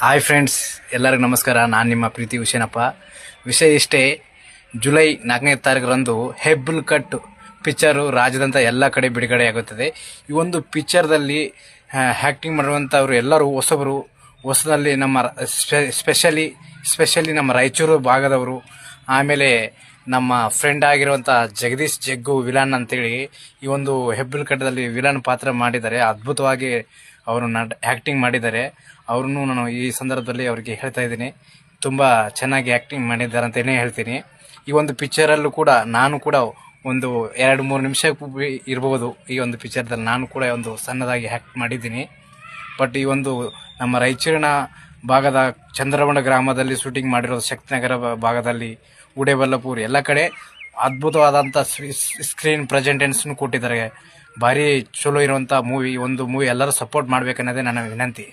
Hi friends, ಎಲ್ಲರಿಗೂ ನಮಸ್ಕಾರ. ನಾನು ನಿಮ್ಮ ಪ್ರೀತಿ ಹುಸೇನಪ್ಪ. ವಿಷಯ ಇಷ್ಟೇ, ಜುಲೈ 4ನೇ ತಾರೀಕರಂದು ಹೆಬ್ಬಲ್ ಕಟ್ ಪಿಕ್ಚರು ರಾಜ್ಯದಂತ ಎಲ್ಲ ಕಡೆ ಬಿಡುಗಡೆಯಾಗುತ್ತದೆ. ಈ ಒಂದು ಪಿಕ್ಚರ್ದಲ್ಲಿ ಆ್ಯಕ್ಟಿಂಗ್ ಮಾಡುವಂಥವ್ರು ಎಲ್ಲರೂ ಹೊಸದಲ್ಲಿ ನಮ್ಮ ಸ್ಪೆಷಲಿ ನಮ್ಮ ರಾಯಚೂರು ಭಾಗದವರು. ಆಮೇಲೆ ನಮ್ಮ ಫ್ರೆಂಡ್ ಆಗಿರುವಂಥ ಜಗದೀಶ್ ಜಗ್ಗು ವಿಲನ್ ಅಂತೇಳಿ ಈ ಒಂದು ಹೆಬ್ಬಲ್ ಕಟ್ಟದಲ್ಲಿ ವಿಲನ್ ಪಾತ್ರ ಮಾಡಿದ್ದಾರೆ. ಅದ್ಭುತವಾಗಿ ಅವರು ಆ್ಯಕ್ಟಿಂಗ್ ಮಾಡಿದ್ದಾರೆ. ಅವ್ರನ್ನೂ ನಾನು ಈ ಸಂದರ್ಭದಲ್ಲಿ ಅವರಿಗೆ ಹೇಳ್ತಾ ಇದ್ದೀನಿ, ತುಂಬ ಚೆನ್ನಾಗಿ ಆ್ಯಕ್ಟಿಂಗ್ ಮಾಡಿದ್ದಾರೆ ಅಂತಲೇ ಹೇಳ್ತೀನಿ. ಈ ಒಂದು ಪಿಕ್ಚರಲ್ಲೂ ಕೂಡ ನಾನು ಕೂಡ ಒಂದು 2-3 ನಿಮಿಷ ಇರ್ಬೋದು. ಈ ಒಂದು ಪಿಕ್ಚರ್ದಲ್ಲಿ ನಾನು ಕೂಡ ಒಂದು ಸಣ್ಣದಾಗಿ ಆ್ಯಕ್ಟ್ ಮಾಡಿದ್ದೀನಿ. ಬಟ್ ಈ ಒಂದು ನಮ್ಮ ರಾಯಚೂರಿನ ಭಾಗದ ಚಂದ್ರಮಣ ಗ್ರಾಮದಲ್ಲಿ ಶೂಟಿಂಗ್ ಮಾಡಿರೋದು, ಶಕ್ತಿನಗರ ಭಾಗದಲ್ಲಿ, ಉಡೇಬಲ್ಲಪುರ್ ಎಲ್ಲ ಕಡೆ ಅದ್ಭುತವಾದಂಥ ಸ್ಕ್ರೀನ್ ಪ್ರೆಸೆಂಟೇಷನ್ ಕೊಟ್ಟಿದ್ದಾರೆ. ಭಾರಿ ಚಲೋ ಇರುವಂಥ ಮೂವಿ. ಒಂದು ಮೂವಿ ಎಲ್ಲರೂ ಸಪೋರ್ಟ್ ಮಾಡಬೇಕನ್ನೋದೇ ನನ್ನ ವಿನಂತಿ.